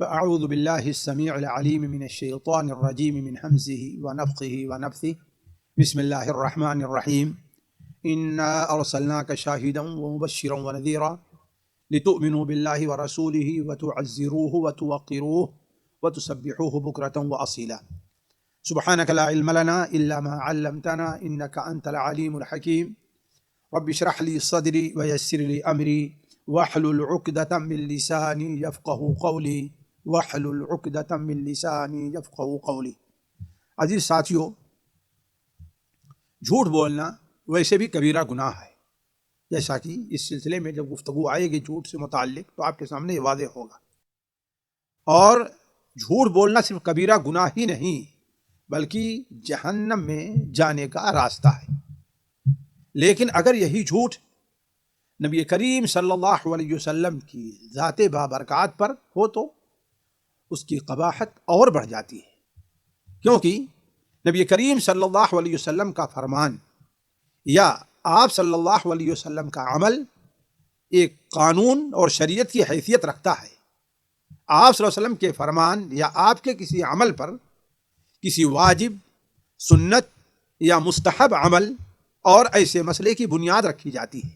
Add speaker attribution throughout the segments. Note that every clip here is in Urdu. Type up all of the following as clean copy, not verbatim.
Speaker 1: فأعوذ بالله السميع العليم من الشيطان الرجيم من همزه ونفخه ونفثه. بسم الله الرحمن الرحيم. إنا أرسلناك شاهدا ومبشرا ونذيرا لتؤمنوا بالله ورسوله وتعزروه وتوقروه وتسبحوه بكرة وأصيلا. سبحانك لا علم لنا إلا ما علمتنا إنك أنت العليم الحكيم. رب اشرح لي صدري ويسر لي أمري واحلل عقدة من لساني يفقهوا قولي واحلل عقدة من لساني يفقهوا قولي. عزیز ساتھیو، جھوٹ بولنا ویسے بھی کبیرہ گناہ ہے، جیسا کہ اس سلسلے میں جب گفتگو آئے گی جھوٹ سے متعلق تو آپ کے سامنے یہ واضح ہوگا. اور جھوٹ بولنا صرف کبیرہ گناہ ہی نہیں بلکہ جہنم میں جانے کا راستہ ہے. لیکن اگر یہی جھوٹ نبی کریم صلی اللہ علیہ وسلم کی ذات بابرکات پر ہو تو اس کی قباحت اور بڑھ جاتی ہے، کیونکہ نبی کریم صلی اللہ علیہ وسلم کا فرمان یا آپ صلی اللہ علیہ وسلم کا عمل ایک قانون اور شریعت کی حیثیت رکھتا ہے. آپ صلی اللہ علیہ وسلم کے فرمان یا آپ کے کسی عمل پر کسی واجب، سنت یا مستحب عمل اور ایسے مسئلے کی بنیاد رکھی جاتی ہے.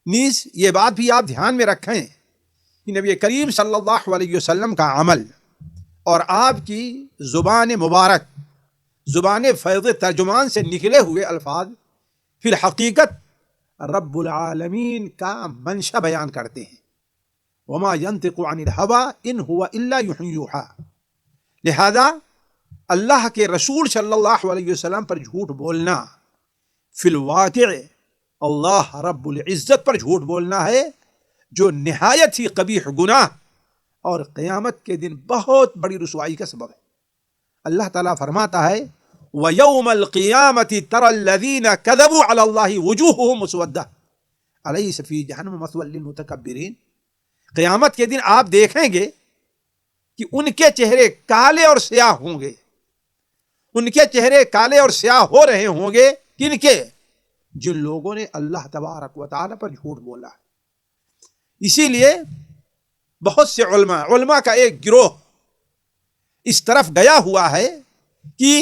Speaker 1: نیز یہ بات بھی آپ دھیان میں رکھیں کہ نبی کریم صلی اللہ علیہ وسلم کا عمل اور آپ کی زبان مبارک، زبان فیض ترجمان سے نکلے ہوئے الفاظ فی الحقیقت رب العالمین کا منشا بیان کرتے ہیں. وما ينطق عن الهوى ان هو الا وحی یوحی. لہذا اللہ کے رسول صلی اللہ علیہ وسلم پر جھوٹ بولنا فی الواقع اللہ رب العزت پر جھوٹ بولنا ہے، جو نہایت ہی قبیح گناہ اور قیامت کے دن بہت بڑی رسوائی کا سبب ہے. اللہ تعالیٰ فرماتا ہے وَيَوْمَ الْقِيَامَةِ تَرَى الَّذِينَ كَذَبُوا عَلَى اللَّهِ وُجُوهُهُمْ مُسْوَدَّةٌ أَلَيْسَ فِي جَهَنَّمَ مَثْوًى لِلْمُتَكَبِّرِينَ. قیامت کے دن آپ دیکھیں گے کہ ان کے چہرے کالے اور سیاہ ہوں گے. ان کے چہرے کالے اور سیاہ ہو رہے ہوں گے کن کے؟ جن لوگوں نے اللہ تبارک و تعالی پر جھوٹ بولا. اسی لیے بہت سے علماء کا ایک گروہ اس طرف گیا ہوا ہے کہ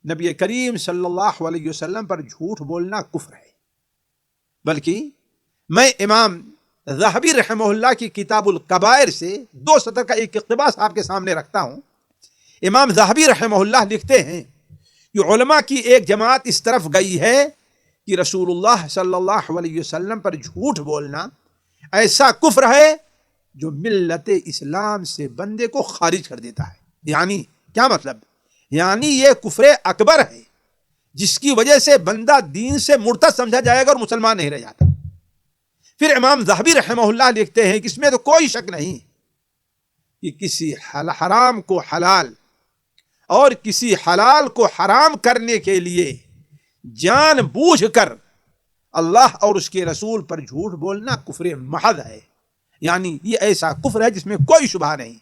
Speaker 1: نبی کریم صلی اللہ علیہ وسلم پر جھوٹ بولنا کفر ہے. بلکہ میں امام ذہبی رحمہ اللہ کی کتاب الکبائر سے 2 سطر کا ایک اقتباس آپ کے سامنے رکھتا ہوں. امام ذہبی رحمہ اللہ لکھتے ہیں کہ علماء کی ایک جماعت اس طرف گئی ہے کہ رسول اللہ صلی اللہ علیہ وسلم پر جھوٹ بولنا ایسا کفر ہے جو ملت اسلام سے بندے کو خارج کر دیتا ہے. یعنی کیا مطلب؟ یعنی یہ کفر اکبر ہے جس کی وجہ سے بندہ دین سے مرتد سمجھا جائے گا اور مسلمان نہیں رہ جاتا. پھر امام ذہبی رحمہ اللہ لکھتے ہیں کہ اس میں تو کوئی شک نہیں کہ کسی حرام کو حلال اور کسی حلال کو حرام کرنے کے لیے جان بوجھ کر اللہ اور اس کے رسول پر جھوٹ بولنا کفر محض ہے. یعنی یہ ایسا کفر ہے جس میں کوئی شبہ نہیں.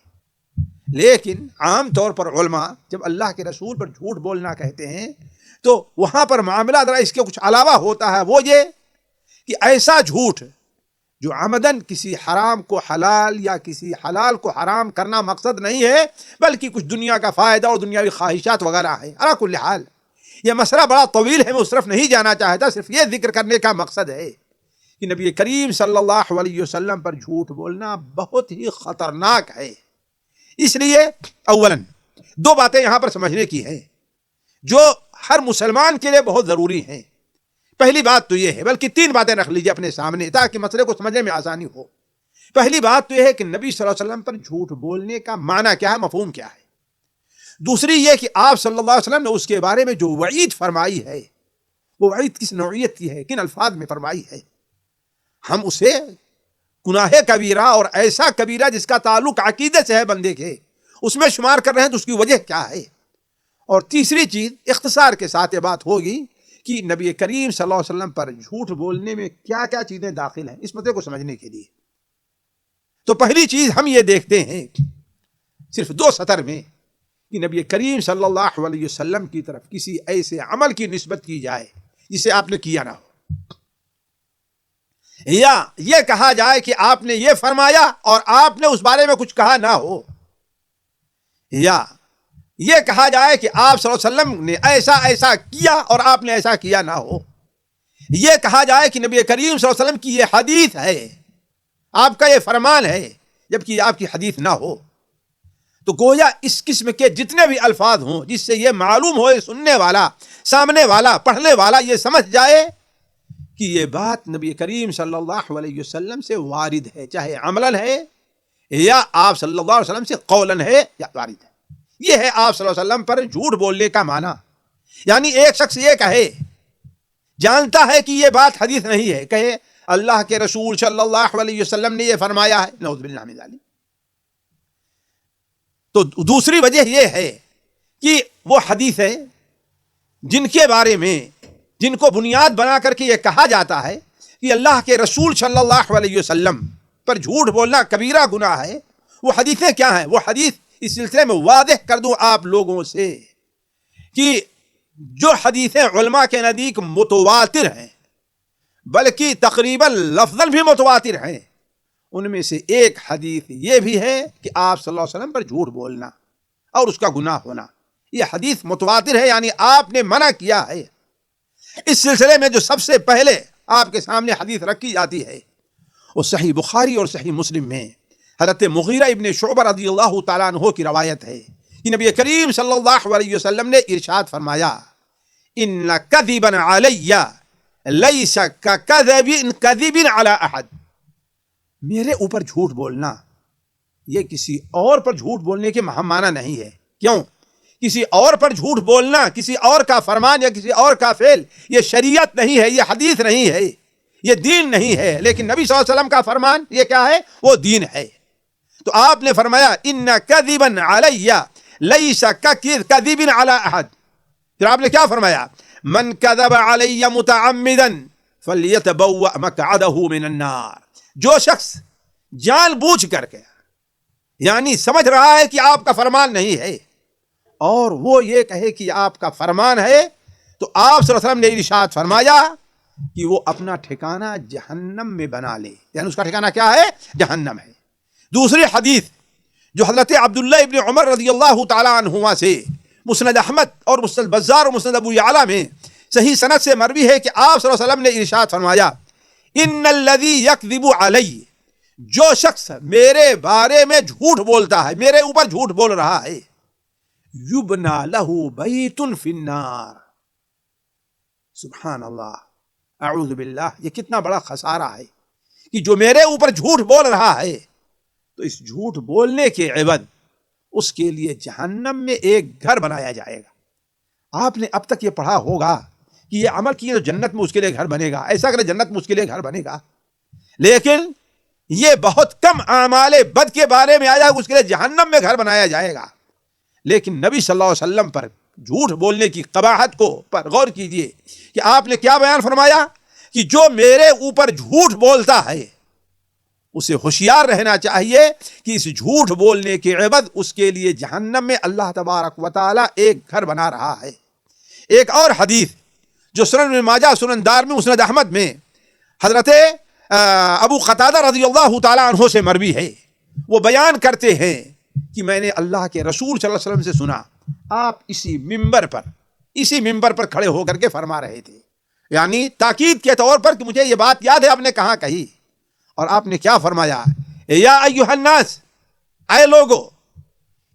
Speaker 1: لیکن عام طور پر علماء جب اللہ کے رسول پر جھوٹ بولنا کہتے ہیں تو وہاں پر معاملہ ذرا اس کے کچھ علاوہ ہوتا ہے. وہ یہ کہ ایسا جھوٹ جو عمدن کسی حرام کو حلال یا کسی حلال کو حرام کرنا مقصد نہیں ہے بلکہ کچھ دنیا کا فائدہ اور دنیاوی خواہشات وغیرہ ہے. علی کل حال یہ مسئلہ بڑا طویل ہے، میں اس طرف نہیں جانا چاہتا. صرف یہ ذکر کرنے کا مقصد ہے کہ نبی کریم صلی اللہ علیہ وسلم پر جھوٹ بولنا بہت ہی خطرناک ہے. اس لیے اولاً 2 باتیں یہاں پر سمجھنے کی ہیں جو ہر مسلمان کے لیے بہت ضروری ہیں. پہلی بات تو یہ ہے، بلکہ 3 باتیں رکھ لیجیے اپنے سامنے تاکہ مسئلے کو سمجھنے میں آسانی ہو. پہلی بات تو یہ ہے کہ نبی صلی اللہ علیہ وسلم پر جھوٹ بولنے کا معنی کیا ہے، مفہوم کیا ہے. دوسری یہ کہ آپ صلی اللہ علیہ وسلم نے اس کے بارے میں جو وعید فرمائی ہے وہ وعید کس نوعیت کی ہے، کن الفاظ میں فرمائی ہے. ہم اسے گناہ کبیرہ اور ایسا کبیرہ جس کا تعلق عقیدے سے ہے بندے کے، اس میں شمار کر رہے ہیں تو اس کی وجہ کیا ہے. اور تیسری چیز اختصار کے ساتھ یہ بات ہوگی کہ نبی کریم صلی اللہ علیہ وسلم پر جھوٹ بولنے میں کیا کیا چیزیں داخل ہیں اس مسئلے کو سمجھنے کے لیے. تو پہلی چیز ہم یہ دیکھتے ہیں صرف 2 سطر میں کہ نبی کریم صلی اللہ علیہ وسلم کی طرف کسی ایسے عمل کی نسبت کی جائے جسے آپ نے کیا نہ ہو. یا یہ کہا جائے کہ آپ نے یہ فرمایا اور آپ نے اس بارے میں کچھ کہا نہ ہو، یا یہ کہا جائے کہ آپ صلی اللہ علیہ وسلم نے ایسا ایسا کیا اور آپ نے ایسا کیا نہ ہو، یہ کہا جائے کہ نبی کریم صلی اللہ علیہ وسلم کی یہ حدیث ہے، آپ کا یہ فرمان ہے، جبکہ آپ کی حدیث نہ ہو، تو گویا اس قسم کے جتنے بھی الفاظ ہوں جس سے یہ معلوم ہو سننے والا، سامنے والا، پڑھنے والا یہ سمجھ جائے کہ یہ بات نبی کریم صلی اللہ علیہ وسلم سے وارد ہے، چاہے عملاً ہے یا آپ صلی اللہ علیہ وسلم سے قولاً ہے یا وارد ہے۔ یہ ہے آپ صلی اللہ علیہ وسلم پر جھوٹ بولنے کا معنی۔ یعنی ایک شخص یہ کہے، جانتا ہے کہ یہ بات حدیث نہیں ہے، کہے اللہ کے رسول صلی اللہ علیہ وسلم نے یہ فرمایا ہے، نعوذ باللہ من ذالک۔ تو دوسری وجہ یہ ہے کہ وہ حدیث ہے جن کے بارے میں، جن کو بنیاد بنا کر کے یہ کہا جاتا ہے کہ اللہ کے رسول صلی اللہ علیہ وسلم پر جھوٹ بولنا کبیرہ گناہ ہے، وہ حدیثیں کیا ہیں؟ وہ حدیث اس سلسلے میں واضح کر دوں آپ لوگوں سے کہ جو حدیثیں علماء کے نزدیک متواتر ہیں، بلکہ تقریباً لفظاً بھی متواتر ہیں، ان میں سے ایک حدیث یہ بھی ہے کہ آپ صلی اللہ علیہ وسلم پر جھوٹ بولنا اور اس کا گناہ ہونا، یہ حدیث متواتر ہے، یعنی آپ نے منع کیا ہے۔ اس سلسلے میں جو سب سے پہلے آپ کے سامنے حدیث رکھی جاتی ہے وہ صحیح بخاری اور صحیح مسلم میں حضرت مغیرہ ابن شعبہ رضی اللہ تعالیٰ عنہ کی روایت ہے کہ نبی کریم صلی اللہ علیہ وسلم نے ارشاد فرمایا، ان کذبا علی لیس کذب علی احد، میرے اوپر جھوٹ بولنا یہ کسی اور پر جھوٹ بولنے کے معنی نہیں ہے۔ کیوں؟ کسی اور پر جھوٹ بولنا، کسی اور کا فرمان یا کسی اور کا فعل، یہ شریعت نہیں ہے، یہ حدیث نہیں ہے، یہ دین نہیں ہے، لیکن نبی صلی اللہ علیہ وسلم کا فرمان یہ کیا ہے؟ وہ دین ہے۔ تو آپ نے فرمایا ان کذبا علی لیس کذب علی احد، پھر آپ نے کیا فرمایا؟ من کذب علی متعمدا فلیتبوأ مقعدہ من النار، جو شخص جان بوجھ کر کے، یعنی سمجھ رہا ہے کہ آپ کا فرمان نہیں ہے اور وہ یہ کہے کہ آپ کا فرمان ہے، تو آپ صلی اللہ علیہ وسلم نے ارشاد فرمایا کہ وہ اپنا ٹھکانہ جہنم میں بنا لے، یعنی اس کا ٹھکانہ کیا ہے؟ جہنم ہے۔ دوسری حدیث جو حضرت عبداللہ ابن عمر رضی اللہ تعالیٰ عنہما سے مسند احمد اور مسند بزار اور مسند ابو یعلا میں صحیح سند سے مروی ہے کہ آپ صلی اللہ علیہ وسلم نے ارشاد فرمایا، ان الذی یکذب علی، جو شخص میرے بارے میں جھوٹ بولتا ہے، میرے اوپر جھوٹ بول رہا ہے، یبنا لہ بیت فی النار، سبحان اللہ، اعوذ باللہ، یہ کتنا بڑا خسارہ ہے کہ جو میرے اوپر جھوٹ بول رہا ہے تو اس جھوٹ بولنے کے عوض اس کے لیے جہنم میں ایک گھر بنایا جائے گا۔ آپ نے اب تک یہ پڑھا ہوگا کہ یہ عمل کیے تو جنت میں اس کے لیے گھر بنے گا، ایسا کرے جنت میں اس کے لیے گھر بنے گا، لیکن یہ بہت کم اعمال بد کے بارے میں آیا اس کے لیے جہنم میں گھر بنایا جائے گا۔ لیکن نبی صلی اللہ علیہ وسلم پر جھوٹ بولنے کی قباحت کو پر غور کیجئے کہ آپ نے کیا بیان فرمایا کہ جو میرے اوپر جھوٹ بولتا ہے اسے ہوشیار رہنا چاہیے کہ اس جھوٹ بولنے کے عوض اس کے لیے جہنم میں اللہ تبارک و تعالی ایک گھر بنا رہا ہے۔ ایک اور حدیث جو سنن ابن ماجہ، سنن دارمی، مسند احمد میں حضرت ابو قتادہ رضی اللہ تعالیٰ عنہ سے مروی ہے، وہ بیان کرتے ہیں کہ میں نے اللہ کے رسول صلی اللہ علیہ وسلم سے سنا، آپ اسی ممبر پر کھڑے ہو کر کے فرما رہے تھے، یعنی تاکید کے طور پر کہ مجھے یہ بات یاد ہے آپ نے کہاں کہی، اور آپ نے کیا فرمایا؟ یا ایھا الناس، اے لوگو،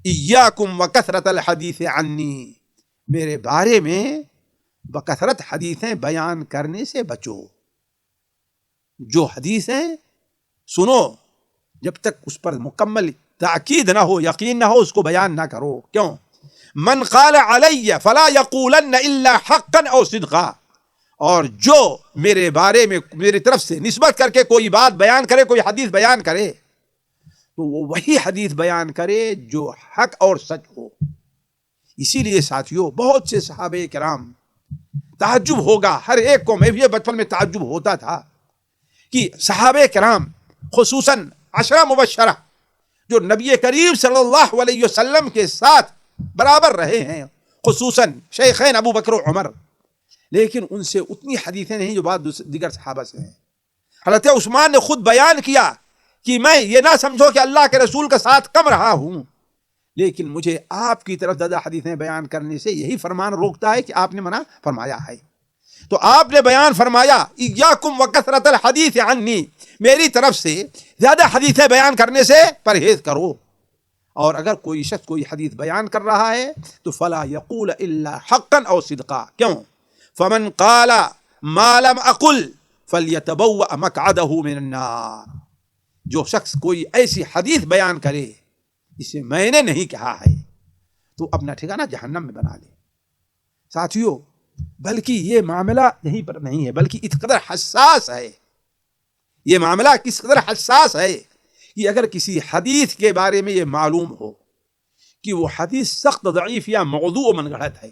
Speaker 1: ایاکم وکثرت الحدیث عنی، میرے بارے میں بکثرت حدیثیں بیان کرنے سے بچو۔ جو حدیثیں سنو جب تک اس پر مکمل تاکید نہ ہو، یقین نہ ہو، اس کو بیان نہ کرو۔ کیوں؟ من قال علی فلا یقولن الا حقا او صدقا، اور جو میرے بارے میں میری طرف سے نسبت کر کے کوئی بات بیان کرے، کوئی حدیث بیان کرے، تو وہ وہی حدیث بیان کرے جو حق اور سچ ہو۔ اسی لیے ساتھیوں، بہت سے صحابہ کرام، تعجب ہوگا ہر ایک کو، میں بھی بچپن میں تعجب ہوتا تھا کہ صحابہ کرام خصوصاً 10 مبشرہ جو نبی کریم صلی اللہ علیہ وسلم کے ساتھ برابر رہے ہیں، خصوصاً شیخین ابو بکر و عمر، لیکن ان سے اتنی حدیثیں نہیں جو بعض دیگر صحابہ سے ہیں۔ حضرت عثمان نے خود بیان کیا کہ میں یہ نہ سمجھو کہ اللہ کے رسول کا ساتھ کم رہا ہوں، لیکن مجھے آپ کی طرف زیادہ حدیثیں بیان کرنے سے یہی فرمان روکتا ہے کہ آپ نے منع فرمایا ہے۔ تو آپ نے بیان فرمایا ایاکم وکثرت الحدیث عنی، میری طرف سے زیادہ حدیثیں بیان کرنے سے پرہیز کرو، اور اگر کوئی شخص کوئی حدیث بیان کر رہا ہے تو فلا یقول الا حقا او صدقا، کیوں؟ فمن قال ما لم اقل فلیتبوأ مقعدہ من النار، جو شخص کوئی ایسی حدیث بیان کرے جسے میں نے نہیں کہا ہے تو اپنا ٹھکانہ جہنم میں بنا لے۔ ساتھیو، بلکہ یہ معاملہ یہیں پر نہیں ہے، بلکہ اس قدر حساس ہے، یہ معاملہ کس قدر حساس ہے کہ اگر کسی حدیث کے بارے میں یہ معلوم ہو کہ وہ حدیث سخت ضعیف یا موضوع و من گھڑت ہے،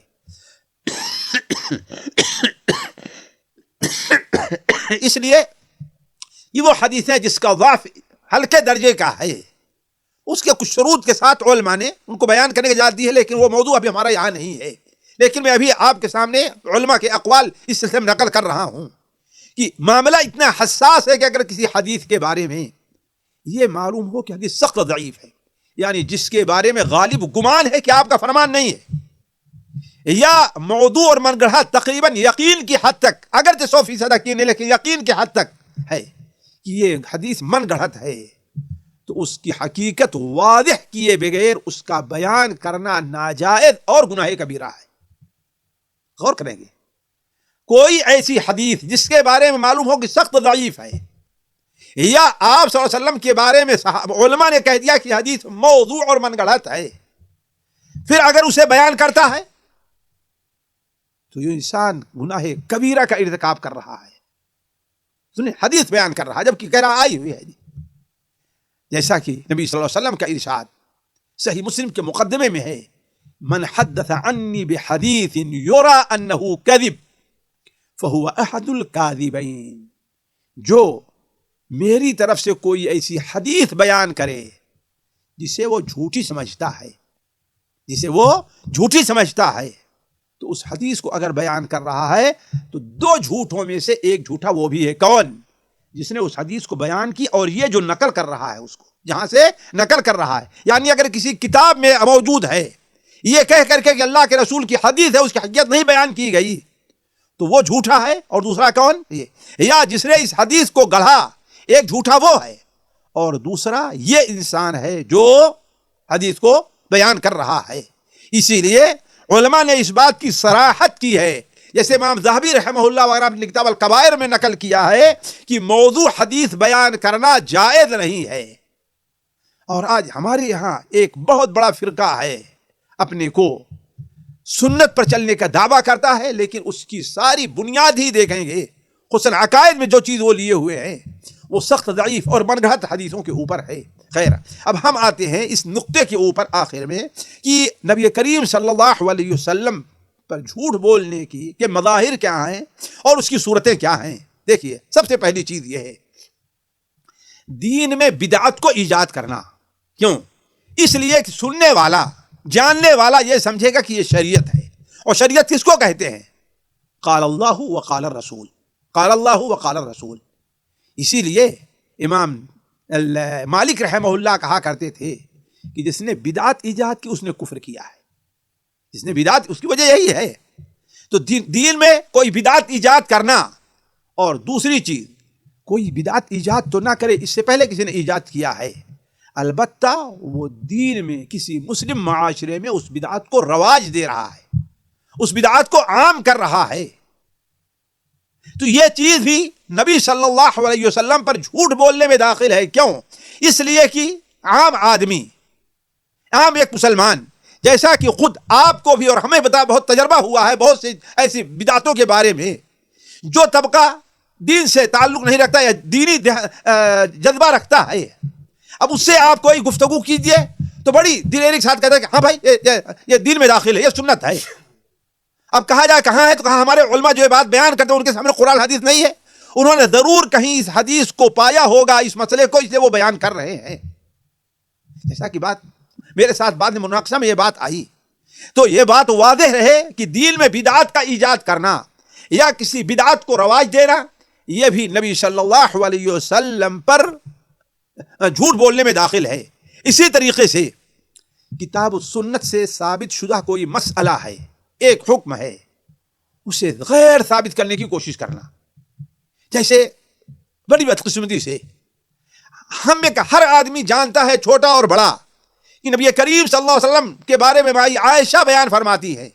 Speaker 1: اس لیے یہ وہ حدیث ہے جس کا ضعف ہلکے درجے کا ہے، اس کے کچھ شروط کے ساتھ علماء نے ان کو بیان کرنے کی اجازت دی ہے، لیکن وہ موضوع ابھی ہمارا یہاں نہیں ہے۔ لیکن میں ابھی آپ کے سامنے علماء کے اقوال اس سلسلے میں نقل کر رہا ہوں کہ معاملہ اتنا حساس ہے کہ اگر کسی حدیث کے بارے میں یہ معلوم ہو کہ حدیث سخت ضعیف ہے، یعنی جس کے بارے میں غالب گمان ہے کہ آپ کا فرمان نہیں ہے، یا موضوع اور من گڑھا تقریباً یقین کی حد تک، اگرچہ 100% یقین نہیں لیکن یقین کی حد تک ہے کہ یہ حدیث من گڑھت ہے، تو اس کی حقیقت واضح کیے بغیر اس کا بیان کرنا ناجائز اور گناہ کبیرہ ہے۔ غور کریں گے، کوئی ایسی حدیث جس کے بارے میں معلوم ہو کہ سخت ضعیف ہے، یا آپ صلی اللہ علیہ وسلم کے بارے میں علماء نے کہہ دیا کہ حدیث موضوع اور من گڑھت ہے، پھر اگر اسے بیان کرتا ہے تو یہ انسان گناہ کبیرہ کا ارتکاب کر رہا ہے۔ سنیں، حدیث بیان کر رہا ہے جبکہ کہہ رہا آئی ہوئی ہے، جیسا کہ نبی صلی اللہ علیہ وسلم کا ارشاد صحیح مسلم کے مقدمے میں ہے، من حدث عنی بحدیث یرا انہ کذب فہو احد الکاذبین، جو میری طرف سے کوئی ایسی حدیث بیان کرے جسے وہ جھوٹی سمجھتا ہے، جسے وہ جھوٹی سمجھتا ہے، تو اس حدیث کو اگر بیان کر رہا ہے تو دو جھوٹوں میں سے ایک جھوٹا وہ بھی ہے، کون؟ جس نے اس حدیث کو بیان کی اور یہ جو نقل کر رہا ہے اس کو جہاں سے نقل کر رہا ہے، یعنی اگر کسی کتاب میں موجود ہے یہ کہہ کر کے کہ اللہ کے رسول کی حدیث ہے، اس کی حقیقت نہیں بیان کی گئی، تو وہ جھوٹا ہے، اور دوسرا کون؟ یہ، یا جس نے اس حدیث کو گڑھا، ایک جھوٹا وہ ہے اور دوسرا یہ انسان ہے جو حدیث کو بیان کر رہا ہے۔ اسی لیے علماء نے اس بات کی صراحت کی ہے، جیسے امام ذہبی رحمہ اللہ وغیرہ اپنی کتاب الکبائر میں نقل کیا ہے کہ موضوع حدیث بیان کرنا جائز نہیں ہے۔ اور آج ہمارے یہاں ایک بہت بڑا فرقہ ہے، اپنے کو سنت پر چلنے کا دعویٰ کرتا ہے، لیکن اس کی ساری بنیاد ہی دیکھیں گے، حسن عقائد میں جو چیز وہ لیے ہوئے ہیں وہ سخت ضعیف اور من گھڑت حدیثوں کے اوپر ہے۔ خیر، اب ہم آتے ہیں اس نقطے کے اوپر آخر میں کہ نبی کریم صلی اللہ علیہ وسلم پر جھوٹ بولنے کی کہ مظاہر کیا ہیں اور اس کی صورتیں کیا ہیں۔ دیکھیے، سب سے پہلی چیز یہ ہے دین میں بدعت کو ایجاد کرنا۔ کیوں؟ اس لیے کہ سننے والا، جاننے والا یہ سمجھے گا کہ یہ شریعت ہے، اور شریعت کس کو کہتے ہیں؟ قال اللہ وقال الرسول، قال اللہ وقال الرسول۔ اسی لیے امام مالک رحمہ اللہ کہا کرتے تھے کہ جس نے بدعت ایجاد کی اس نے کفر کیا ہے، جس نے بدعت، اس کی وجہ یہی ہے۔ تو دین میں کوئی بدعت ایجاد کرنا، اور دوسری چیز کوئی بدعت ایجاد تو نہ کرے اس سے پہلے کسی نے ایجاد کیا ہے، البتہ وہ دین میں کسی مسلم معاشرے میں اس بدعت کو رواج دے رہا ہے، اس بدعت کو عام کر رہا ہے، تو یہ چیز بھی نبی صلی اللہ علیہ وسلم پر جھوٹ بولنے میں داخل ہے۔ کیوں؟ اس لیے کہ عام آدمی، عام ایک مسلمان، جیسا کہ خود آپ کو بھی اور ہمیں بہت تجربہ ہوا ہے بہت سی ایسی بدعتوں کے بارے میں، جو طبقہ دین سے تعلق نہیں رکھتا یا دینی جذبہ رکھتا ہے، اب اس سے آپ کوئی گفتگو کیجئے تو بڑی دلیری کے ساتھ کہتا ہے کہ ہاں بھائی یہ دین میں داخل ہے، یہ سنت ہے۔ اب کہا جائے کہاں ہے، تو کہا ہمارے علماء جو یہ بات بیان کرتے ہیں ان کے سامنے قرآن حدیث نہیں ہے، انہوں نے ضرور کہیں اس حدیث کو پایا ہوگا، اس مسئلے کو، اس لیے وہ بیان کر رہے ہیں۔ جیسا کہ بات میرے ساتھ بعد میں مناقشہ میں یہ بات آئی، تو یہ بات واضح رہے کہ دین میں بدعات کا ایجاد کرنا یا کسی بدعات کو رواج دینا یہ بھی نبی صلی اللہ علیہ وسلم پر جھوٹ بولنے میں داخل ہے۔ اسی طریقے سے کتاب و سنت سے ثابت شدہ کوئی مسئلہ ہے، ایک حکم ہے، اسے غیر ثابت کرنے کی کوشش کرنا، جیسے بڑی بدقسمتی سے ہم میں ہر آدمی جانتا ہے، چھوٹا اور بڑا، کہ نبی کریم صلی اللہ علیہ وسلم کے بارے میں بھائی عائشہ بیان فرماتی ہے،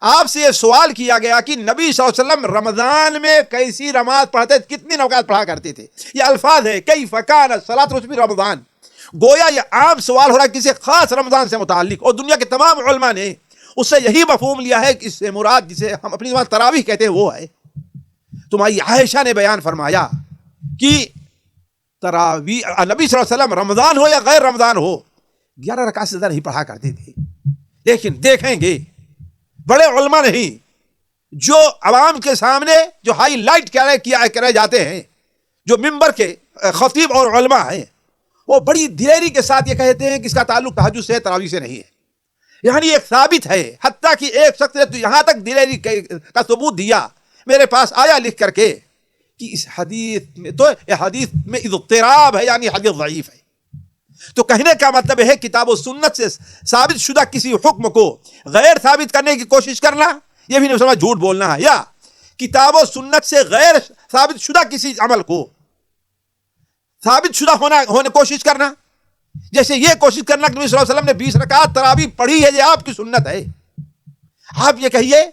Speaker 1: آپ سے یہ سوال کیا گیا کہ نبی صلی اللہ علیہ وسلم رمضان میں کیسی نماز پڑھتے، کتنی نماز پڑھا کرتے تھے؟ یہ الفاظ ہے کیف کان الصلاۃ فی رمضان، گویا یہ عام سوال ہو رہا ہے کسی خاص رمضان سے متعلق، اور دنیا کے تمام علماء نے اس سے یہی مفہوم لیا ہے کہ اس سے مراد جسے ہم اپنی زبان تراویح کہتے ہیں وہ ہے۔ تمہاری عائشہ نے بیان فرمایا کہ تراویح نبی صلی اللہ علیہ وسلم رمضان ہو یا غیر رمضان ہو 11 رکعت سے زیادہ نہیں پڑھا کرتے تھے، لیکن دیکھیں گے بڑے علماء نہیں، جو عوام کے سامنے جو ہائی لائٹ کرے جاتے ہیں، جو ممبر کے خطیب اور علماء ہیں، وہ بڑی دلیری کے ساتھ یہ کہتے ہیں کہ اس کا تعلق تہجد سے تراویح سے نہیں ہے، یعنی ایک ثابت ہے، حتیٰ کہ ایک شخص نے تو یہاں تک دلیری کا ثبوت دیا، میرے پاس آیا لکھ کر کے کہ اس حدیث میں تو حدیث میں اضطراب ہے، یعنی حدیث ضعیف ہے۔ تو کہنے کا مطلب ہے کتاب و سنت سے ثابت شدہ کسی حکم کو غیر ثابت کرنے کی کوشش کرنا، یہ بھی نہیں جھوٹ بولنا ہے، یا کتاب و سنت سے غیر ثابت شدہ کسی عمل کو ثابت شدہ ہونے کوشش کرنا، جیسے یہ کوشش کرنا کہ نبی صلی اللہ علیہ وسلم نے 20 رکعت تراویح پڑھی ہے، یہ آپ کی سنت ہے۔ آپ یہ کہیے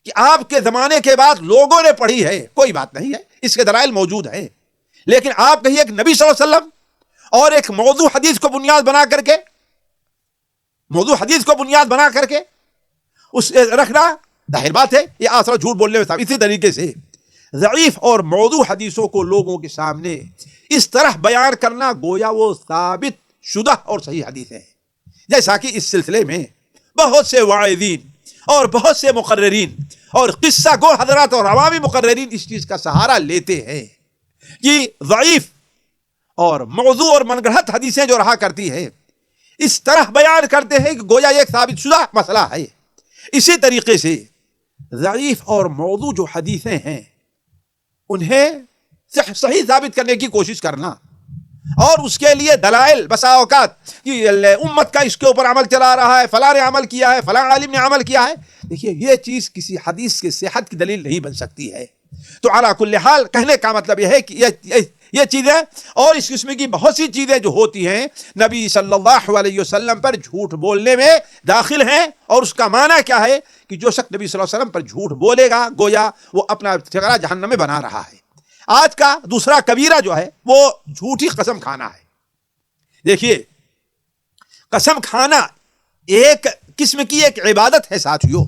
Speaker 1: کہ آپ کے زمانے کے بعد لوگوں نے پڑھی ہے، کوئی بات نہیں ہے، اس کے دلائل موجود ہیں، لیکن آپ کہیے کہ نبی صلی اللہ علیہ وسلم اور ایک موضوع حدیث کو بنیاد بنا کر کے اس رکھنا ظاہر بات ہے یہ آسرا جھوٹ بولنے میں ثابت۔ اسی طریقے سے ضعیف اور موضوع حدیثوں کو لوگوں کے سامنے اس طرح بیان کرنا گویا وہ ثابت شدہ اور صحیح حدیث ہے، جیسا کہ اس سلسلے میں بہت سے واعظین اور بہت سے مقررین اور قصہ گو حضرات اور عوامی مقررین اس چیز کا سہارا لیتے ہیں کہ ضعیف اور موضوع اور من گڑھت حدیثیں جو رہا کرتی ہے اس طرح بیان کرتے ہیں کہ گویا ایک ثابت شدہ مسئلہ ہے۔ اسی طریقے سے ضعیف اور موضوع جو حدیثیں ہیں انہیں صحیح ثابت کرنے کی کوشش کرنا، اور اس کے لیے دلائل بسا اوقات کہ امت کا اس کے اوپر عمل چلا رہا ہے، فلاں نے عمل کیا ہے، فلاں عالم نے عمل کیا ہے، دیکھیے یہ چیز کسی حدیث کی صحت کی دلیل نہیں بن سکتی ہے۔ تو علی کل حال کہنے کا مطلب یہ ہے کہ یہ چیزیں اور اس قسم کی بہت سی چیزیں جو ہوتی ہیں نبی صلی اللہ علیہ وسلم پر جھوٹ بولنے میں داخل ہیں، اور اس کا معنی کیا ہے کہ جو شخص نبی صلی اللہ علیہ وسلم پر جھوٹ بولے گا گویا وہ اپنا ٹھکانہ جہنم میں بنا رہا ہے۔ آج کا دوسرا کبیرہ جو ہے وہ جھوٹی قسم کھانا ہے۔ دیکھیے قسم کھانا ایک قسم کی ایک عبادت ہے ساتھیوں،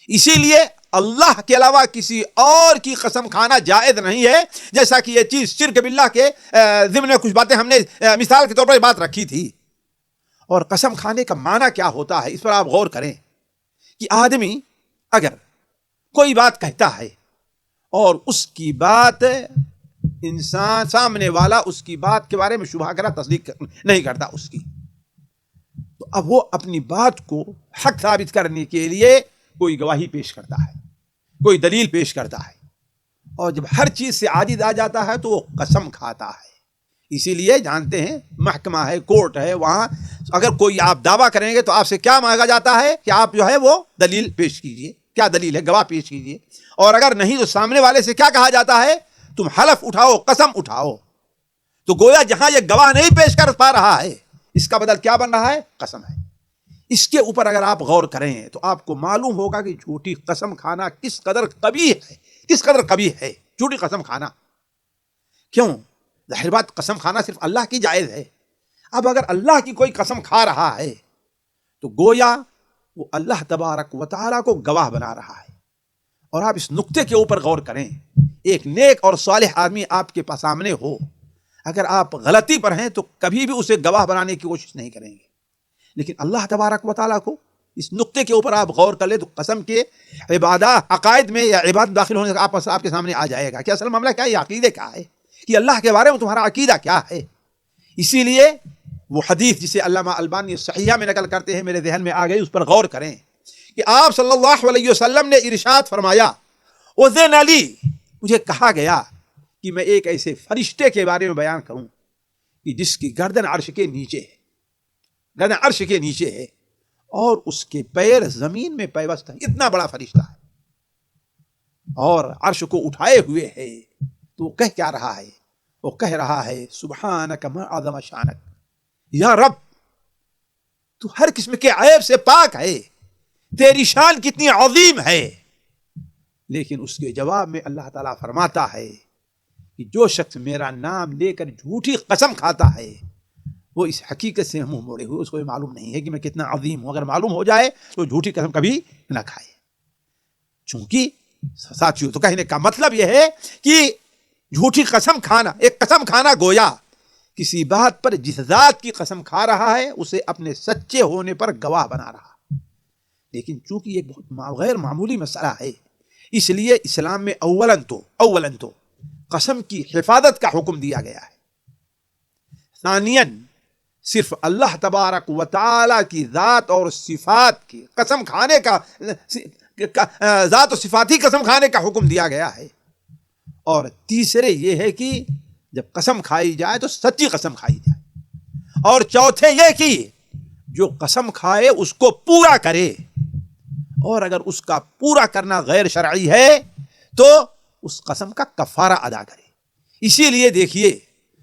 Speaker 1: اسی لیے اللہ کے علاوہ کسی اور کی قسم کھانا جائز نہیں ہے، جیسا کہ یہ چیز شرک باللہ کے ضمن میں کچھ باتیں ہم نے مثال کے طور پر بات رکھی تھی۔ اور قسم کھانے کا معنی کیا ہوتا ہے اس پر آپ غور کریں کہ آدمی اگر کوئی بات کہتا ہے اور اس کی بات انسان سامنے والا اس کی بات کے بارے میں شبہ کرا تصدیق نہیں کرتا اس کی، تو اب وہ اپنی بات کو حق ثابت کرنے کے لیے کوئی گواہی پیش کرتا ہے، کوئی دلیل پیش کرتا ہے، اور جب ہر چیز سے عاجز آ جاتا ہے تو وہ قسم کھاتا ہے۔ اسی لیے جانتے ہیں محکمہ ہے، کورٹ ہے، وہاں اگر کوئی آپ دعویٰ کریں گے تو آپ سے کیا مانگا جاتا ہے کہ آپ جو ہے وہ دلیل پیش کیجئے، کیا دلیل ہے، گواہ پیش کیجئے، اور اگر نہیں تو سامنے والے سے کیا کہا جاتا ہے، تم حلف اٹھاؤ، قسم اٹھاؤ۔ تو گویا جہاں یہ گواہ نہیں پیش کر پا رہا ہے اس کا بدل کیا بن رہا ہے، قسم ہے۔ اس کے اوپر اگر آپ غور کریں تو آپ کو معلوم ہوگا کہ جھوٹی قسم کھانا کس قدر قبیح ہے، جھوٹی قسم کھانا۔ کیوں؟ ظاہر بات قسم کھانا صرف اللہ کی جائز ہے۔ اب اگر اللہ کی کوئی قسم کھا رہا ہے تو گویا وہ اللہ تبارک و تعالیٰ کو گواہ بنا رہا ہے۔ اور آپ اس نقطے کے اوپر غور کریں، ایک نیک اور صالح آدمی آپ کے پاس سامنے ہو، اگر آپ غلطی پر ہیں تو کبھی بھی اسے گواہ بنانے کی کوشش نہیں کریں گے، لیکن اللہ تبارک و تعالیٰ کو اس نقطے کے اوپر آپ غور کر لیں تو قسم کے عبادات عقائد میں یا عبادت داخل ہونے کا آپ کے سامنے آ جائے گا کہ اصل معاملہ کیا ہے، یہ عقیدے کیا ہے، کہ اللہ کے بارے میں تمہارا عقیدہ کیا ہے۔ اسی لیے وہ حدیث جسے علامہ البانی صحیحہ میں نقل کرتے ہیں، میرے ذہن میں آ گئی، اس پر غور کریں کہ آپ صلی اللہ علیہ وسلم نے ارشاد فرمایا، اذن لی مجھے کہا گیا کہ میں ایک ایسے فرشتے کے بارے میں بیان کروں کہ جس کی گردن عرش کے نیچے ہے، گردن عرش کے نیچے ہے اور اس کے پیر زمین میں پیوست ہیں، اتنا بڑا فرشتہ ہے اور عرش کو اٹھائے ہوئے ہے۔ تو وہ کہہ کیا رہا ہے؟ وہ کہہ رہا ہے سبحانک ما عظم شانک، یا رب تو ہر قسم کے عیب سے پاک ہے، تیری شان کتنی عظیم ہے۔ لیکن اس کے جواب میں اللہ تعالیٰ فرماتا ہے کہ جو شخص میرا نام لے کر جھوٹی قسم کھاتا ہے وہ اس حقیقت سے منہ موڑے ہوئے، اس کو یہ معلوم نہیں ہے کہ میں کتنا عظیم ہوں۔ اگر معلوم ہو جائے تو جھوٹی قسم کبھی نہ کھائے۔ چونکہ ساتھیوں، تو کہنے کا مطلب یہ ہے کہ جھوٹی قسم کھانا، ایک قسم کھانا گویا کسی بات پر جس ذات کی قسم کھا رہا ہے اسے اپنے سچے ہونے پر گواہ بنا رہا۔ لیکن چونکہ یہ بہت غیر معمولی مسئلہ ہے، اس لیے اسلام میں اولاً تو قسم کی حفاظت کا حکم دیا گیا ہے۔ ثانیاً صرف اللہ تبارک و تعالی کی ذات اور صفات کی قسم کھانے کا، ذات و صفات ہی قسم کھانے کا حکم دیا گیا ہے۔ اور تیسرے یہ ہے کہ جب قسم کھائی جائے تو سچی قسم کھائی جائے۔ اور چوتھے یہ کہ جو قسم کھائے اس کو پورا کرے، اور اگر اس کا پورا کرنا غیر شرعی ہے تو اس قسم کا کفارہ ادا کرے۔ اسی لیے دیکھیے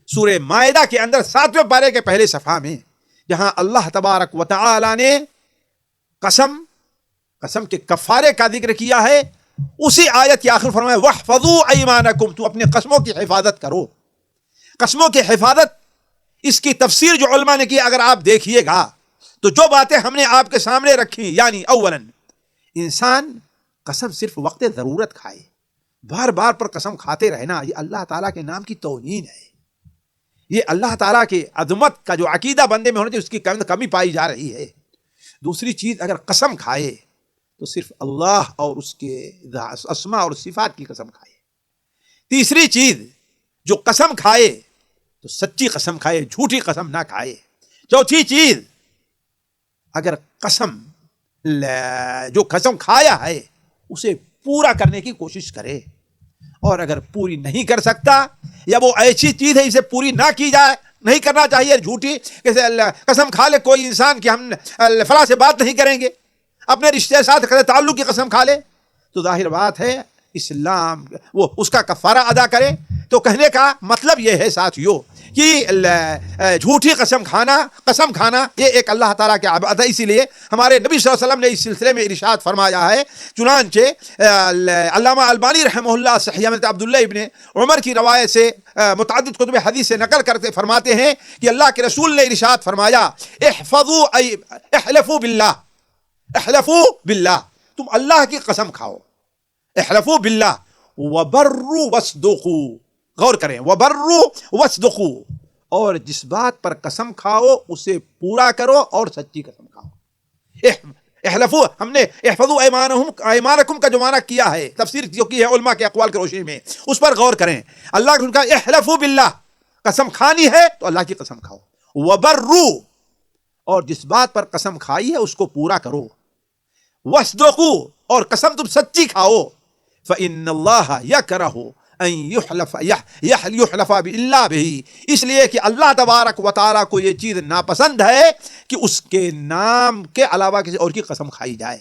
Speaker 1: سورہ مائدہ کے اندر 7ویں پارے کے پہلے صفحہ میں جہاں اللہ تبارک و تعالی نے قسم کے کفارے کا ذکر کیا ہے، اسی آیت کے آخر فرمایا وَاحْفَظُوا أَيْمَانَكُمْ، تو اپنے قسموں کی حفاظت کرو۔ قسموں کی حفاظت، اس کی تفسیر جو علماء نے کی اگر آپ دیکھیے گا تو جو باتیں ہم نے آپ کے سامنے رکھی، یعنی اولاً انسان قسم صرف وقت ضرورت کھائے، بار بار پر قسم کھاتے رہنا یہ اللہ تعالیٰ کے نام کی توہین ہے۔ یہ اللہ تعالیٰ کے عظمت کا جو عقیدہ بندے میں ہونا چاہیے اس کی کمی پائی جا رہی ہے۔ دوسری چیز، اگر قسم کھائے تو صرف اللہ اور اس کے اسماء اور صفات کی قسم کھائے۔ تیسری چیز، جو قسم کھائے تو سچی قسم کھائے، جھوٹی قسم نہ کھائے۔ چوتھی چیز، اگر جو قسم کھایا ہے اسے پورا کرنے کی کوشش کرے، اور اگر پوری نہیں کر سکتا یا وہ ایسی چیز ہے اسے پوری نہ کی جائے، نہیں کرنا چاہیے جھوٹی، کیسے قسم کھا لے کوئی انسان کہ ہم فلاں سے بات نہیں کریں گے، اپنے رشتے ساتھ تعلق کی قسم کھا لے، تو ظاہر بات ہے اسلام وہ اس کا کفارہ ادا کرے۔ تو کہنے کا مطلب یہ ہے ساتھیوں کہ جھوٹی قسم کھانا یہ ایک اللہ تعالیٰ کی عبادت ہے۔ اسی لیے ہمارے نبی صلی اللہ علیہ وسلم نے اس سلسلے میں ارشاد فرمایا ہے، چنانچہ علامہ البانی رحمہ اللہ صحیح عبداللہ ابن عمر کی روایت سے متعدد کتب حدیث سے نقل کرتے فرماتے ہیں کہ اللہ کے رسول نے ارشاد فرمایا احلفوا باللہ، تم اللہ کی قسم کھاؤ، احلفوا باللہ وبروا واصدقوا، غور کریں، وبروا واصدقوا، اور جس بات پر قسم کھاؤ اسے پورا کرو اور سچی قسم کھاؤ۔ احلفوا، ہم نے احفظوا ایمانکم کا جو معنی کیا ہے، تفسیر جو کی ہے علماء کے اقوال کی روشنی میں، اس پر غور کریں۔ اللہ کے رسول کا احلفوا باللہ، قسم کھانی ہے تو اللہ کی قسم کھاؤ، وبروا، اور جس بات پر قسم کھائی ہے اس کو پورا کرو، واصدقوا، اور قسم تم سچی کھاؤ، فإن اللہ یکرہ ان یحلف باللہ بہ، اس لیے کہ اللہ تبارک و تعالیٰ کو یہ چیز ناپسند ہے کہ اس کے نام کے علاوہ کسی اور کی قسم کھائی جائے۔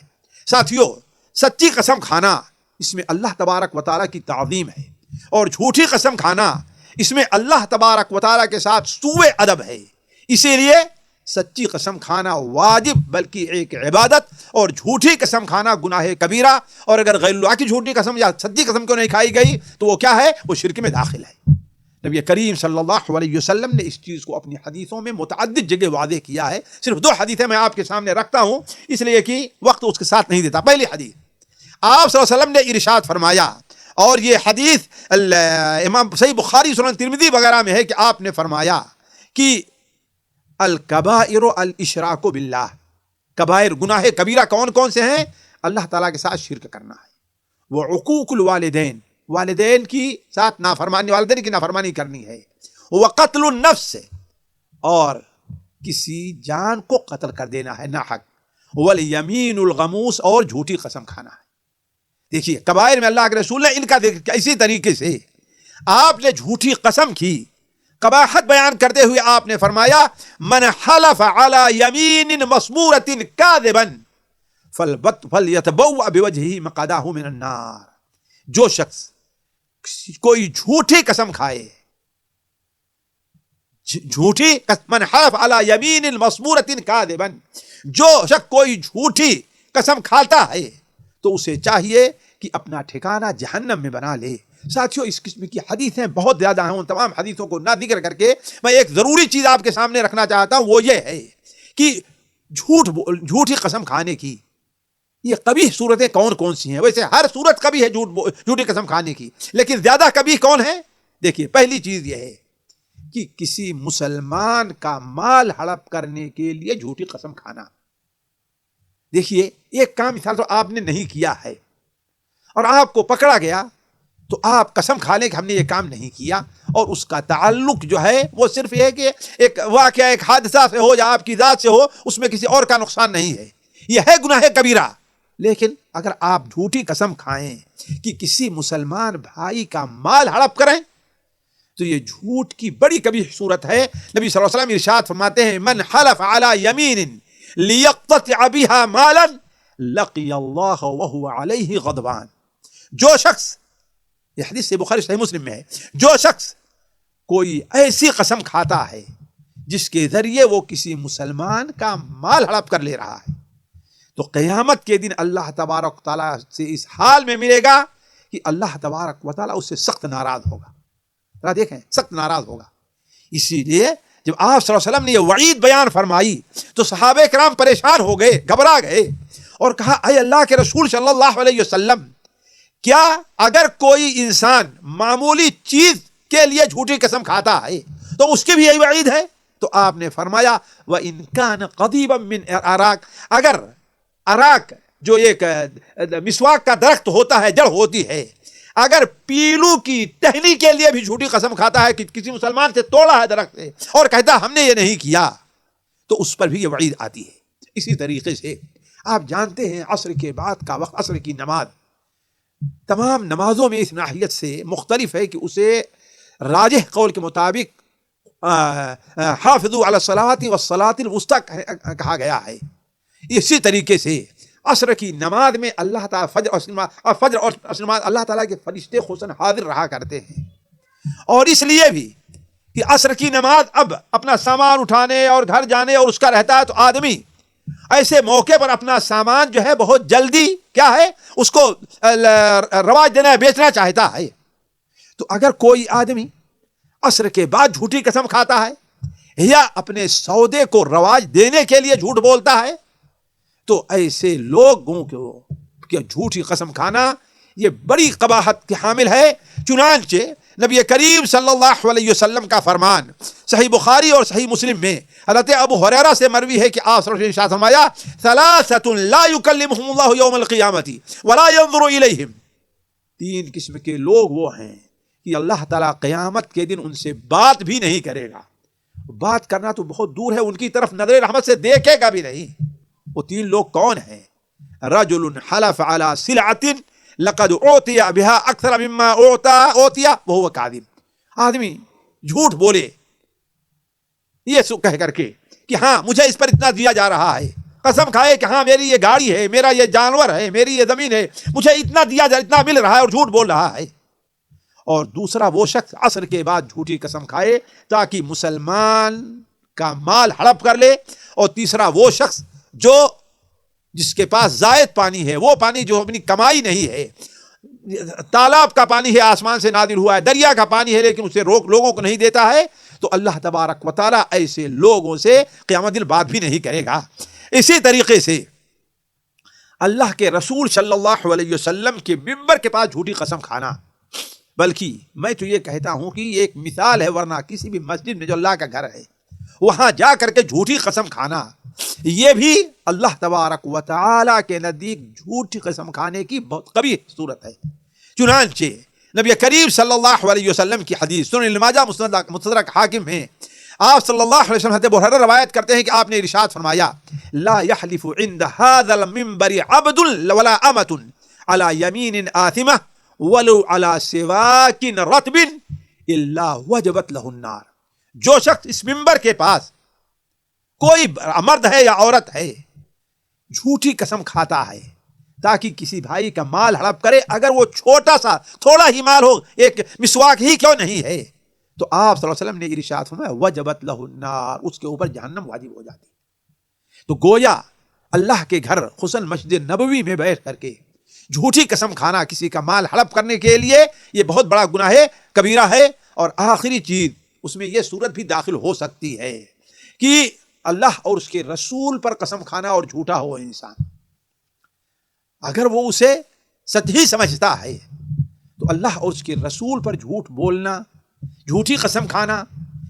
Speaker 1: ساتھیوں، سچی قسم کھانا اس میں اللہ تبارک و تعالیٰ کی تعظیم ہے، اور جھوٹی قسم کھانا اس میں اللہ تبارک و تعالیٰ کے ساتھ سوء ادب ہے۔ اسی لیے سچی قسم کھانا واجب بلکہ ایک عبادت، اور جھوٹی قسم کھانا گناہ کبیرہ، اور اگر غیر اللہ کی جھوٹی قسم یا سچی قسم کیوں نہیں کھائی گئی تو وہ کیا ہے؟ وہ شرک میں داخل ہے۔ نبی کریم صلی اللہ علیہ وسلم نے اس چیز کو اپنی حدیثوں میں متعدد جگہ واضح کیا ہے۔ صرف 2 حدیثیں میں آپ کے سامنے رکھتا ہوں اس لیے کہ وقت اس کے ساتھ نہیں دیتا۔ پہلی حدیث، آپ صلی اللہ علیہ وسلم نے ارشاد فرمایا، اور یہ حدیث امام صحیح بخاری، سنن ترمذی وغیرہ میں ہے کہ آپ نے فرمایا کہ الکبائر الاشراک باللہ، کبائر گناہ کبیرہ کون کون سے ہیں؟ اللہ تعالیٰ کے ساتھ شرک کرنا ہے، وہ عقوق الوالدین، والدین کی ساتھ نافرمانی، والدین کی نافرمانی کرنی ہے، وہ قتل النفس، اور کسی جان کو قتل کر دینا ہے ناحق، والیمین الغموس، اور جھوٹی قسم کھانا ہے۔ دیکھیے کبائر میں اللہ کے رسول نے ان کا اسی طریقے سے آپ نے جھوٹی قسم کی، قباحت بیان کرتے ہوئے آپ نے فرمایا من حلف علی یمین مسمورۃ کاذبا فلیتبوأ بوجہہ مقعدہ من النار، جو شخص کوئی جھوٹی قسم کھائے، جھوٹی من حلف علی یمین مسمورۃ کاذبا، جو شخص کوئی جھوٹی قسم کھاتا ہے تو اسے چاہیے کہ اپنا ٹھکانہ جہنم میں بنا لے۔ ساتھیوں اس قسم کی حدیثیں بہت زیادہ ہیں، ان تمام حدیثوں کو نہ ذکر کر کے میں ایک ضروری چیز آپ کے سامنے رکھنا چاہتا ہوں، وہ یہ ہے کہ جھوٹی قسم کھانے کی یہ قبیح صورتیں کون کون سی ہیں؟ ویسے ہر صورت قبیح ہے جھوٹی قسم کھانے کی، لیکن زیادہ قبیح کون ہے؟ دیکھیے پہلی چیز یہ ہے کہ کسی مسلمان کا مال ہڑپ کرنے کے لیے جھوٹی قسم کھانا۔ دیکھیے ایک کام مثال تو آپ نے نہیں کیا ہے اور آپ کو پکڑا گیا تو آپ قسم کھا لیں کہ ہم نے یہ کام نہیں کیا، اور اس کا تعلق جو ہے وہ صرف یہ ہے کہ ایک واقعہ ایک حادثہ سے ہو یا آپ کی ذات سے ہو، اس میں کسی اور کا نقصان نہیں ہے، یہ ہے گناہ کبیرہ۔ لیکن اگر آپ جھوٹی قسم کھائیں کہ کسی مسلمان بھائی کا مال ہڑپ کریں تو یہ جھوٹ کی بڑی کبیح صورت ہے۔ نبی صلی اللہ علیہ وسلم ارشاد فرماتے ہیں من حلف علی یمین لیقتطع بها مالا لقی اللہ وهو علیہ غضبان، جو شخص، یہ حدیث سے بخاری صحیح مسلم میں ہے، جو شخص کوئی ایسی قسم کھاتا ہے جس کے ذریعے وہ کسی مسلمان کا مال ہڑپ کر لے رہا ہے تو قیامت کے دن اللہ تبارک و تعالیٰ سے اس حال میں ملے گا کہ اللہ تبارک و تعالیٰ اس سے سخت ناراض ہوگا۔ ذرا دیکھیں، سخت ناراض ہوگا۔ اسی لیے جب آپ صلی اللہ علیہ وسلم نے یہ وعید بیان فرمائی تو صحابہ کرام پریشان ہو گئے، گھبرا گئے اور کہا اے اللہ کے رسول صلی اللہ علیہ وسلم، کیا اگر کوئی انسان معمولی چیز کے لیے جھوٹی قسم کھاتا ہے تو اس کی بھی یہی وعید ہے؟ تو آپ نے فرمایا وَإِن كَانَ قَضِيبًا مِّنْ أَرَاكَ، اگر اراک جو ایک مسواک کا درخت ہوتا ہے، جڑ ہوتی ہے، اگر پیلو کی ٹہنی کے لیے بھی جھوٹی قسم کھاتا ہے کہ کسی مسلمان سے توڑا ہے درخت سے اور کہتا ہم نے یہ نہیں کیا، تو اس پر بھی یہ وعید آتی ہے۔ اسی طریقے سے آپ جانتے ہیں عصر کے بعد کا وقت، عصر کی نماز تمام نمازوں میں اس ناحیت سے مختلف ہے کہ اسے راجح قول کے مطابق حافظوا علی الصلاۃ والصلاۃ الوسطیٰ کہا گیا ہے۔ اسی طریقے سے عصر کی نماز میں اللہ تعالیٰ فجر اور نماز اللہ تعالیٰ کے فرشتے خصوصاً حاضر رہا کرتے ہیں، اور اس لیے بھی کہ عصر کی نماز اب اپنا سامان اٹھانے اور گھر جانے اور اس کا رہتا ہے، تو آدمی ایسے موقع پر اپنا سامان جو ہے بہت جلدی کیا ہے اس کو رواج دینا، بیچنا چاہتا ہے۔ تو اگر کوئی آدمی عصر کے بعد جھوٹی قسم کھاتا ہے یا اپنے سودے کو رواج دینے کے لیے جھوٹ بولتا ہے تو ایسے لوگوں کو جھوٹی قسم کھانا یہ بڑی قباحت کے حامل ہے۔ چنانچہ نبی کریم صلی اللہ علیہ وسلم کا فرمان صحیح بخاری اور صحیح مسلم میں حضرت ابو ہریرہ سے مروی ہے کہ آپ صلی اللہ علیہ وسلم نے ارشاد فرمایا ثلاثۃ لا یکلمہم اللہ یوم القیامۃ ولا ینظر الیہم، تین قسم کے لوگ وہ ہیں کہ اللہ تعالیٰ قیامت کے دن ان سے بات بھی نہیں کرے گا، بات کرنا تو بہت دور ہے، ان کی طرف نظر رحمت سے دیکھے گا بھی نہیں۔ وہ تین لوگ کون ہیں؟ رجل حلف علی سلعۃ لقد اوتی بها اکثر مما اوتی وهو کاذب، آدمی جھوٹ بولے یہ کہہ کر کے کہ ہاں مجھے اس پر اتنا دیا جا رہا ہے، قسم کھائے کہ ہاں میری یہ گاڑی ہے، میرا یہ جانور ہے، میری یہ زمین ہے، مجھے اتنا دیا جا، اتنا مل رہا ہے، اور جھوٹ بول رہا ہے۔ اور دوسرا وہ شخص عصر کے بعد جھوٹی قسم کھائے تاکہ مسلمان کا مال ہڑپ کر لے، اور تیسرا وہ شخص جو جس کے پاس زائد پانی ہے، وہ پانی جو اپنی کمائی نہیں ہے، تالاب کا پانی ہے آسمان سے نازل ہوا ہے، دریا کا پانی ہے لیکن اسے روک لوگوں کو نہیں دیتا ہے، تو اللہ تبارک و تعالیٰ ایسے لوگوں سے قیامت دن بات بھی نہیں کرے گا۔ اسی طریقے سے اللہ کے رسول صلی اللہ علیہ وسلم کے منبر کے پاس جھوٹی قسم کھانا، بلکہ میں تو یہ کہتا ہوں کہ یہ ایک مثال ہے، ورنہ کسی بھی مسجد میں جو اللہ کا گھر ہے وہاں جا کر کے جھوٹی قسم کھانا یہ بھی اللہ تبارک و تعالیٰ کے نزدیک جھوٹی قسم کھانے کی بہت قبیح صورت ہے۔ چنانچہ نبی کریم صلی اللہ علیہ وسلم کی حدیث سنن ابن ماجہ مستدرک حاکم ہے، آپ صلی اللہ علیہ وسلم حضرت ابو ہریرہ روایت کرتے ہیں کہ آپ نے ارشاد فرمایا لا يحلف عند هذا المنبر عبد ولا امة علی یمین آثمہ ولو علی سواک رطب الا وجبت لہ النار. جو شخص اس منبر کے پاس کوئی مرد ہے یا عورت ہے جھوٹی قسم کھاتا ہے تاکہ کسی بھائی کا مال ہڑپ کرے، اگر وہ چھوٹا سا تھوڑا ہی مال ہو، ایک مسواک ہی کیوں نہیں ہے، تو آپ صلی اللہ علیہ وسلم نے ارشاد فرمایا وجبت لہ النار، اس کے اوپر جہنم واجب ہو جاتی. تو گویا اللہ کے گھر خصوصاً مسجد نبوی میں بیٹھ کر کے جھوٹی قسم کھانا کسی کا مال ہڑپ کرنے کے لیے یہ بہت بڑا گناہ ہے، کبیرہ ہے. اور آخری چیز اس میں یہ صورت بھی داخل ہو سکتی ہے کہ اللہ اور اس کے رسول پر قسم کھانا اور جھوٹا ہو انسان، اگر وہ اسے سچ ہی سمجھتا ہے تو اللہ اور اس کے رسول پر جھوٹ بولنا، جھوٹی قسم کھانا،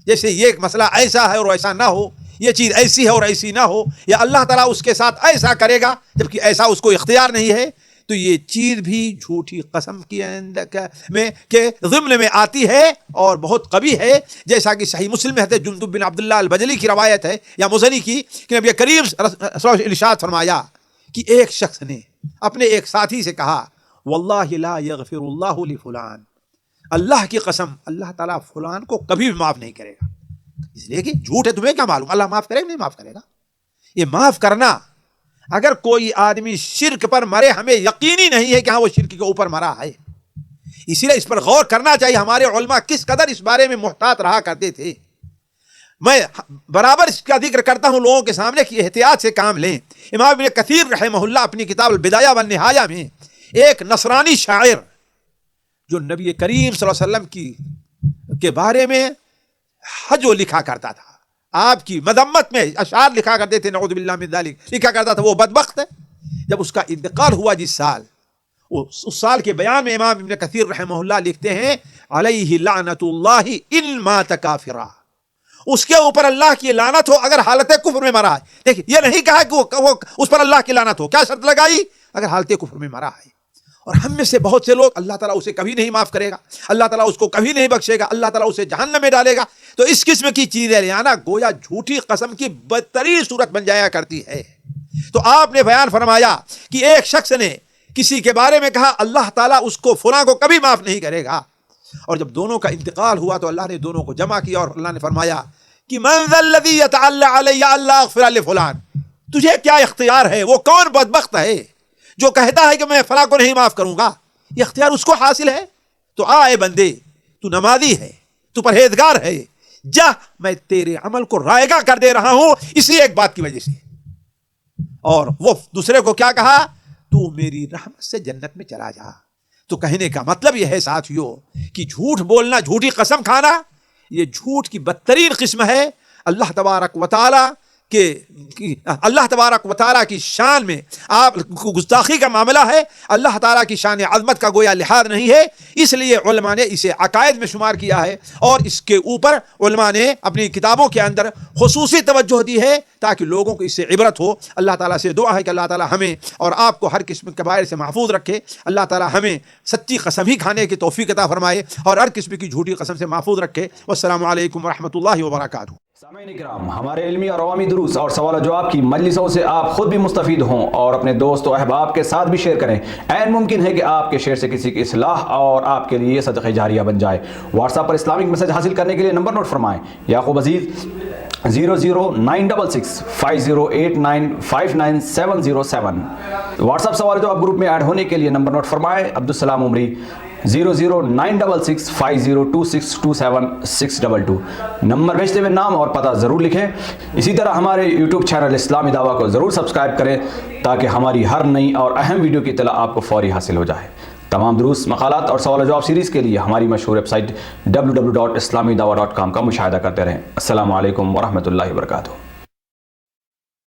Speaker 1: جیسے یہ مسئلہ ایسا ہے اور ایسا نہ ہو، یہ چیز ایسی ہے اور ایسی نہ ہو، یا اللہ تعالیٰ اس کے ساتھ ایسا کرے گا جبکہ ایسا اس کو اختیار نہیں ہے، تو یہ چیز بھی جھوٹی قسم کے ضمن میں آتی ہے اور بہت قبیح ہے. جیسا کہ صحیح مسلم میں ہے جندب بن عبداللہ البجلی کی روایت ہے یا مزنی کی کہ نبی کریم صلی اللہ علیہ وسلم ارشاد فرمایا کہ ایک شخص نے اپنے ایک ساتھی سے کہا واللہ لا یغفر اللہ لفلان، اللہ کی قسم اللہ تعالیٰ فلان کو کبھی بھی معاف نہیں کرے گا. اس لیے کہ جھوٹ ہے، تمہیں کیا معلوم اللہ معاف کرے گا نہیں معاف کرے گا. یہ معاف کرنا، اگر کوئی آدمی شرک پر مرے ہمیں یقینی نہیں ہے کہ ہاں وہ شرک کے اوپر مرا ہے، اسی لیے اس پر غور کرنا چاہیے. ہمارے علماء کس قدر اس بارے میں محتاط رہا کرتے تھے. میں برابر اس کا ذکر کرتا ہوں لوگوں کے سامنے کہ احتیاط سے کام لیں. امام ابن کثیر رحمہ اللہ اپنی کتاب البدایہ والنہایہ میں ایک نصرانی شاعر جو نبی کریم صلی اللہ علیہ وسلم کے بارے میں حج لکھا کرتا تھا، آپ کی مذمت میں اشعار لکھا کرتے تھے، نعوذ باللہ من ذالک لکھا کرتا تھا، وہ بدبخت ہے. جب اس کا انتقال ہوا جس سال، اس سال کے بیان میں امام ابن کثیر رحمہ اللہ لکھتے ہیں علیہ لعنت اللہ ان مات کافرا، اس کے اوپر اللہ کی لعنت ہو اگر حالت کفر میں مرا ہے. دیکھیں یہ نہیں کہا کہ وہ اس پر اللہ کی لعنت ہو، کیا شرط لگائی؟ اگر حالت کفر میں مرا ہے. اور ہم میں سے بہت سے لوگ اللہ تعالیٰ اسے کبھی نہیں معاف کرے گا، اللہ تعالیٰ اس کو کبھی نہیں بخشے گا، اللہ تعالیٰ اسے جہنم میں ڈالے گا. تو اس قسم کی چیزیں لے آنا گویا جھوٹی قسم کی بدترین صورت بن جایا کرتی ہے. تو آپ نے بیان فرمایا کہ ایک شخص نے کسی کے بارے میں کہا اللہ تعالیٰ اس کو فلاں کو کبھی معاف نہیں کرے گا، اور جب دونوں کا انتقال ہوا تو اللہ نے دونوں کو جمع کیا اور اللہ نے فرمایا کہ من ذا الذی یتعلی علی اللہ اغفر لفلان، تجھے کیا اختیار ہے؟ وہ کون بدبخت ہے جو کہتا ہے کہ میں فلاں کو نہیں معاف کروں گا؟ یہ اختیار اس کو حاصل ہے. تو اے بندے، تو نمازی ہے، تو پرہیزگار ہے، جا میں تیرے عمل کو رائے گاہ کر دے رہا ہوں اسی ایک بات کی وجہ سے. اور وہ دوسرے کو کیا کہا؟ تو میری رحمت سے جنت میں چلا جا. تو کہنے کا مطلب یہ ہے ساتھیوں کہ جھوٹ بولنا، جھوٹی قسم کھانا، یہ جھوٹ کی بدترین قسم ہے. اللہ تبارک و تعالی اللہ تبارک و تعالیٰ کی شان میں آپ کو گستاخی کا معاملہ ہے. اللہ تعالیٰ کی شان عظمت کا گویا لحاظ نہیں ہے، اس لیے علماء نے اسے عقائد میں شمار کیا ہے اور اس کے اوپر علماء نے اپنی کتابوں کے اندر خصوصی توجہ دی ہے تاکہ لوگوں کو اس سے عبرت ہو. اللہ تعالیٰ سے دعا ہے کہ اللہ تعالیٰ ہمیں اور آپ کو ہر قسم کے کبائر سے محفوظ رکھے. اللہ تعالیٰ ہمیں سچی قسم ہی کھانے کی توفیق عطا فرمائے اور ہر قسم کی جھوٹی قسم سے محفوظ رکھے. والسلام علیکم ورحمۃ اللہ وبرکاتہ.
Speaker 2: سامعین اکرام، ہمارے علمی اور عوامی دروس اور سوال و جواب کی مجلسوں سے آپ خود بھی مستفید ہوں اور اپنے دوست و احباب کے ساتھ بھی شیئر کریں. عین ممکن ہے کہ آپ کے شیئر سے کسی کی اصلاح اور آپ کے لیے صدقہ جاریہ بن جائے. واٹس ایپ پر اسلامک میسج حاصل کرنے کے لیے نمبر نوٹ فرمائیں: یعقوب عزیز 00966 5089 59707. واٹس ایپ سوال و جواب گروپ میں ایڈ ہونے کے لیے نمبر نوٹ فرمائیں: عبدالسلام عمری 00966 502627 622. نمبر بھیجتے ہوئے نام اور پتہ ضرور لکھیں. اسی طرح ہمارے یوٹیوب چینل اسلامی دعویٰ کو ضرور سبسکرائب کریں تاکہ ہماری ہر نئی اور اہم ویڈیو کی اطلاع آپ کو فوری حاصل ہو جائے. تمام دروس، مقالات اور سوال و جواب سیریز کے لیے ہماری مشہور ویب سائٹ www.islamidawah.com کا مشاہدہ کرتے رہیں. السلام علیکم ورحمۃ اللہ وبرکاتہ.